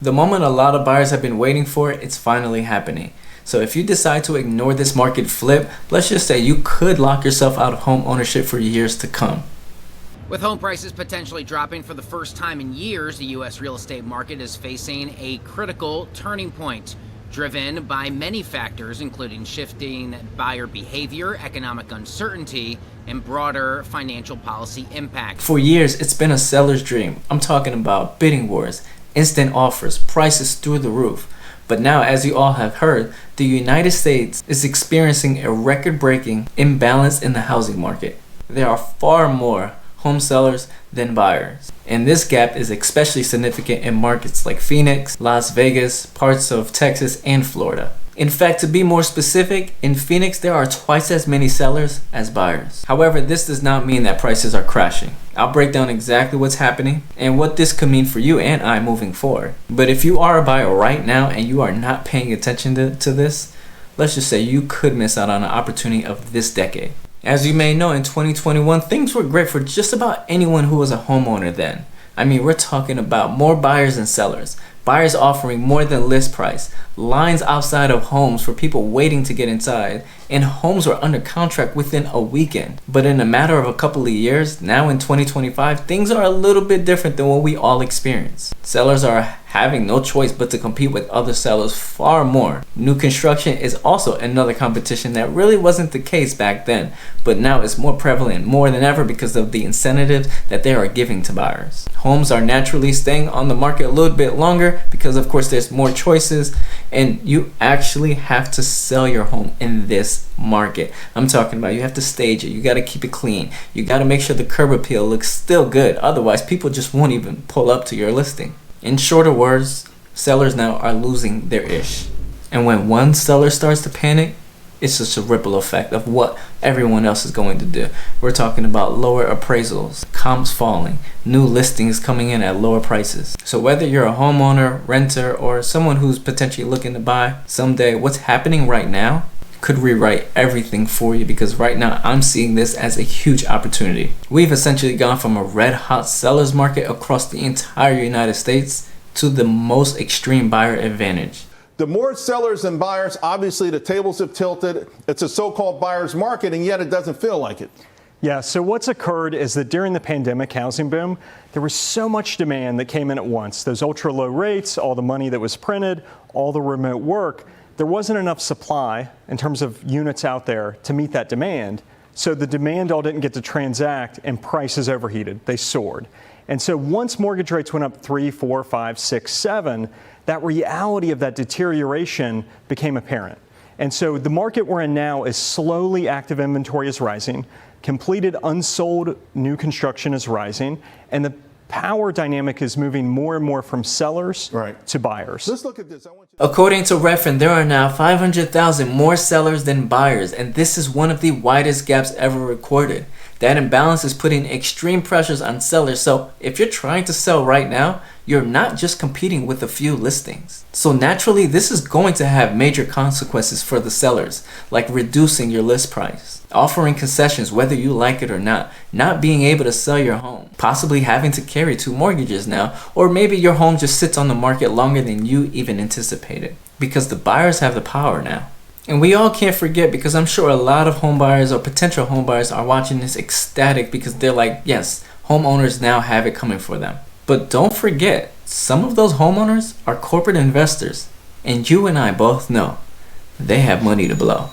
The moment a lot of buyers have been waiting for, it's finally happening. So if you decide to ignore this market flip, let's just say you could lock yourself out of home ownership for years to come. With home prices potentially dropping for the first time in years, the U.S. real estate market is facing a critical turning point, driven by many factors, including shifting buyer behavior, economic uncertainty, and broader financial policy impact. For years, it's been a seller's dream. I'm talking about bidding wars, instant offers, prices through the roof. But now, as you all have heard, the United States is experiencing a record-breaking imbalance in the housing market. There are far more home sellers than buyers. And this gap is especially significant in markets like Phoenix, Las Vegas, parts of Texas, and Florida. In fact, to be more specific, in Phoenix there are twice as many sellers as buyers. However, this does not mean that prices are crashing. I'll break down exactly what's happening and what this could mean for you and I moving forward. But if you are a buyer right now and you are not paying attention to this, let's just say you could miss out on an opportunity of this decade. As you may know, in 2021, things were great for just about anyone who was a homeowner then. I mean, we're talking about more buyers than sellers, buyers offering more than list price, lines outside of homes for people waiting to get inside, and homes were under contract within a weekend. But in a matter of a couple of years, now in 2025, things are a little bit different than what we all experience. Sellers are having no choice but to compete with other sellers far more. New construction is also another competition that really wasn't the case back then, but now it's more prevalent more than ever because of the incentives that they are giving to buyers. Homes are naturally staying on the market a little bit longer because of course there's more choices, and you actually have to sell your home in this market. I'm talking about you have to stage it, you got to keep it clean, you got to make sure the curb appeal looks still good, otherwise people just won't even pull up to your listing. In shorter words, sellers now are losing their ish. And when one seller starts to panic, it's just a ripple effect of what everyone else is going to do. We're talking about lower appraisals, comps falling, new listings coming in at lower prices. So whether you're a homeowner, renter, or someone who's potentially looking to buy someday, what's happening right now could rewrite everything for you, because right now I'm seeing this as a huge opportunity. We've essentially gone from a red hot seller's market across the entire United States to the most extreme buyer advantage. The more sellers than buyers, obviously the tables have tilted. It's a so-called buyer's market, and yet it doesn't feel like it. Yeah, so what's occurred is that during the pandemic housing boom, there was so much demand that came in at once. Those ultra low rates, all the money that was printed, all the remote work. There wasn't enough supply in terms of units out there to meet that demand. So the demand all didn't get to transact and prices overheated. They soared. And so once mortgage rates went up 3, 4, 5, 6, 7, that reality of that deterioration became apparent. And so the market we're in now is slowly active inventory is rising, completed unsold new construction is rising, and the power dynamic is moving more and more from sellers to buyers. Let's look at this. According to Redfin, there are now 500,000 more sellers than buyers, and this is one of the widest gaps ever recorded. That imbalance is putting extreme pressures on sellers, so if you're trying to sell right now, you're not just competing with a few listings. So naturally, this is going to have major consequences for the sellers, like reducing your list price, offering concessions whether you like it or not being able to sell your home, possibly having to carry 2 mortgages now, or maybe your home just sits on the market longer than you even anticipated, because the buyers have the power now. And we all can't forget, because I'm sure a lot of home buyers or potential home buyers are watching this ecstatic because they're like, yes, homeowners now have it coming for them. But don't forget, some of those homeowners are corporate investors, and you and I both know they have money to blow.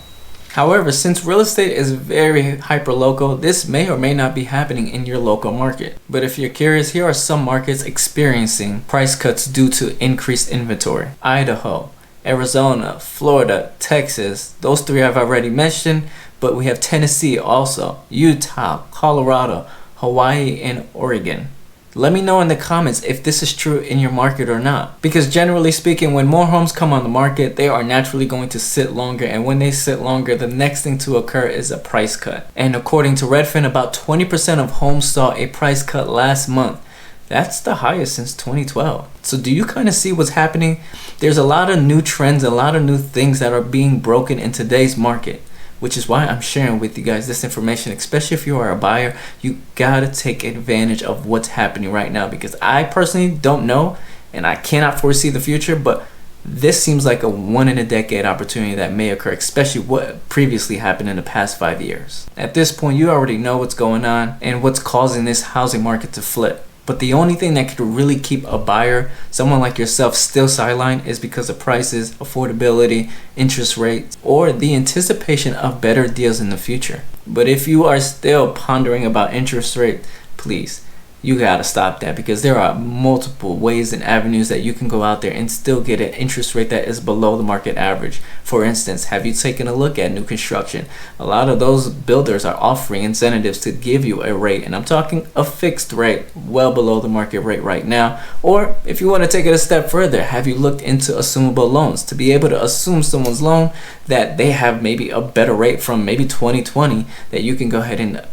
However, since real estate is very hyper-local, this may or may not be happening in your local market. But if you're curious, here are some markets experiencing price cuts due to increased inventory. Idaho, Arizona, Florida, Texas, those 3 I've already mentioned, but we have Tennessee also, Utah, Colorado, Hawaii, and Oregon. Let me know in the comments if this is true in your market or not. Because generally speaking, when more homes come on the market, they are naturally going to sit longer. And when they sit longer, the next thing to occur is a price cut. And according to Redfin, about 20% of homes saw a price cut last month. That's the highest since 2012. So do you kind of see what's happening? There's a lot of new trends, a lot of new things that are being broken in today's market, which is why I'm sharing with you guys this information. Especially if you are a buyer, you gotta take advantage of what's happening right now, because I personally don't know and I cannot foresee the future, but this seems like a one-in-a-decade opportunity that may occur, especially what previously happened in the past 5 years. At this point, you already know what's going on and what's causing this housing market to flip. But the only thing that could really keep a buyer, someone like yourself, still sidelined is because of prices, affordability, interest rates, or the anticipation of better deals in the future. But if you are still pondering about interest rate, please, you gotta stop that, because there are multiple ways and avenues that you can go out there and still get an interest rate that is below the market average. For instance, have you taken a look at new construction? A lot of those builders are offering incentives to give you a rate, and I'm talking a fixed rate well below the market rate right now. Or if you want to take it a step further, have you looked into assumable loans to be able to assume someone's loan that they have maybe a better rate from maybe 2020 that you can go ahead and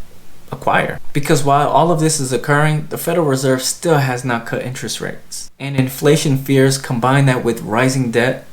acquire? Because while all of this is occurring, the Federal Reserve still has not cut interest rates, and inflation fears, combine that with rising debt,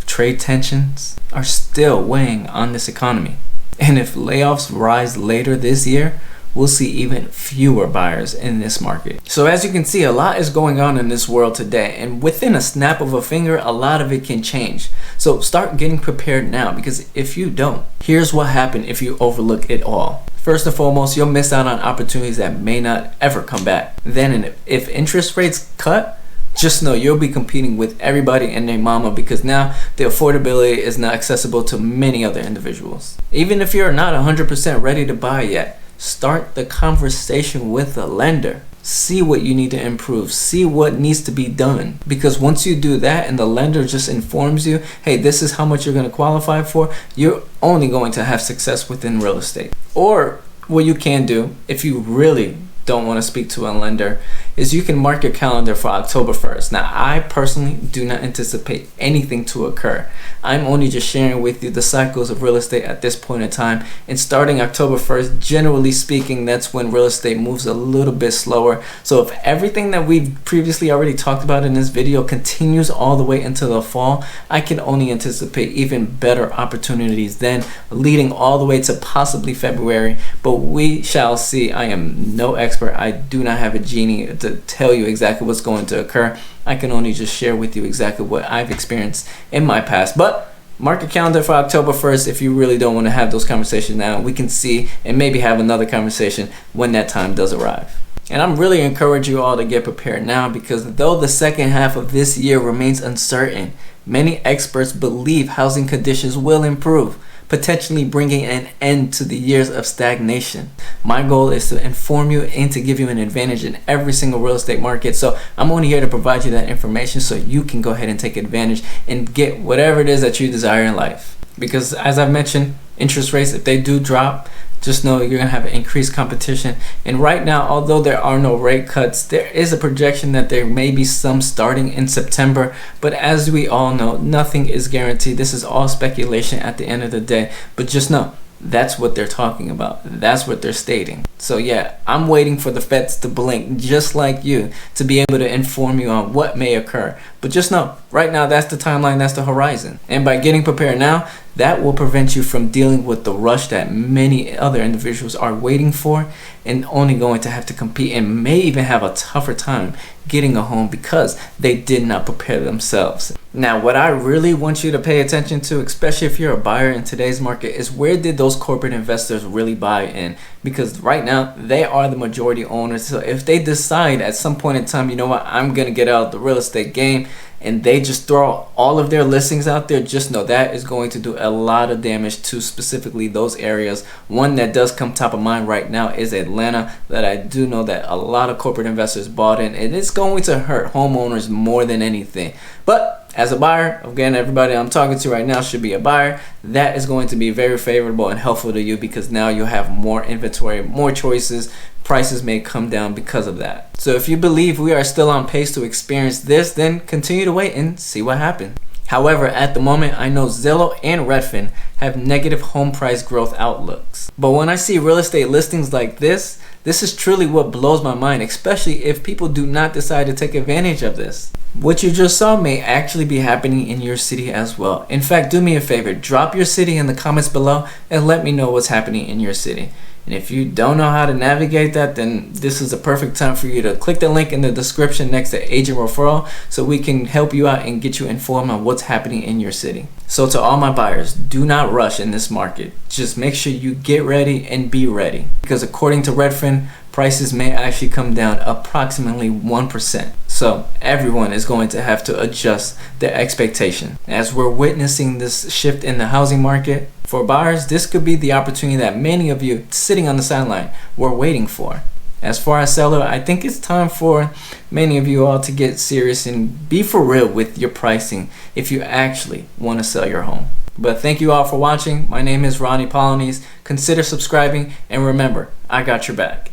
trade tensions, are still weighing on this economy. And if layoffs rise later this year, we'll see even fewer buyers in this market. So as you can see, a lot is going on in this world today, and within a snap of a finger, a lot of it can change. So start getting prepared now, because if you don't, here's what happens if you overlook it all. First and foremost, you'll miss out on opportunities that may not ever come back. Then if interest rates cut, just know you'll be competing with everybody and their mama, because now the affordability is not accessible to many other individuals. Even if you're not 100% ready to buy yet, start the conversation with a lender. See what you need to improve. See what needs to be done. Because once you do that and the lender just informs you, hey, this is how much you're going to qualify for, you're only going to have success within real estate. Or what you can do, if you really don't want to speak to a lender, is you can mark your calendar for October 1st. Now, I personally do not anticipate anything to occur. I'm only just sharing with you the cycles of real estate at this point in time. And starting October 1st, generally speaking, that's when real estate moves a little bit slower. So if everything that we've previously already talked about in this video continues all the way into the fall, I can only anticipate even better opportunities then, leading all the way to possibly February. But we shall see. I am no expert. I do not have a genie to tell you exactly what's going to occur. I can only just share with you exactly what I've experienced in my past. But mark your calendar for October 1st if you really don't want to have those conversations now. We can see and maybe have another conversation when that time does arrive. And I'm really encouraging you all to get prepared now, because though the second half of this year remains uncertain, many experts believe housing conditions will improve, potentially bringing an end to the years of stagnation. My goal is to inform you and to give you an advantage in every single real estate market. So I'm only here to provide you that information so you can go ahead and take advantage and get whatever it is that you desire in life. Because as I've mentioned, interest rates, if they do drop, just know you're going to have increased competition. And right now, although there are no rate cuts, there is a projection that there may be some starting in September. But as we all know, nothing is guaranteed. This is all speculation at the end of the day. But just know, that's what they're talking about. That's what they're stating. So yeah, I'm waiting for the feds to blink, just like you, to be able to inform you on what may occur. But just know, right now, that's the timeline, that's the horizon. And by getting prepared now, that will prevent you from dealing with the rush that many other individuals are waiting for, and only going to have to compete and may even have a tougher time getting a home because they did not prepare themselves. Now, what I really want you to pay attention to, especially if you're a buyer in today's market, is where did those corporate investors really buy in? Because right now, they are the majority owners. So if they decide at some point in time, you know what, I'm going to get out of the real estate game, and they just throw all of their listings out there, just know that is going to do a lot of damage to specifically those areas. One that does come top of mind right now is Atlanta, that I do know that a lot of corporate investors bought in, and it's going to hurt homeowners more than anything. But as a buyer, again, everybody I'm talking to right now should be a buyer. That is going to be very favorable and helpful to you, because now you'll have more inventory, more choices. Prices may come down because of that. So if you believe we are still on pace to experience this, then continue to wait and see what happens. However, at the moment, I know Zillow and Redfin have negative home price growth outlooks. But when I see real estate listings like this is truly what blows my mind, especially if people do not decide to take advantage of this. What you just saw may actually be happening in your city as well. In fact, do me a favor, drop your city in the comments below and let me know what's happening in your city. And if you don't know how to navigate that, then this is the perfect time for you to click the link in the description next to agent referral so we can help you out and get you informed on what's happening in your city. So to all my buyers, do not rush in this market. Just make sure you get ready and be ready, because according to Redfin, prices may actually come down approximately 1%. So everyone is going to have to adjust their expectation. As we're witnessing this shift in the housing market, for buyers, this could be the opportunity that many of you sitting on the sideline were waiting for. As far as seller, I think it's time for many of you all to get serious and be for real with your pricing if you actually want to sell your home. But thank you all for watching. My name is Ronnie Polynice. Consider subscribing, and remember, I got your back.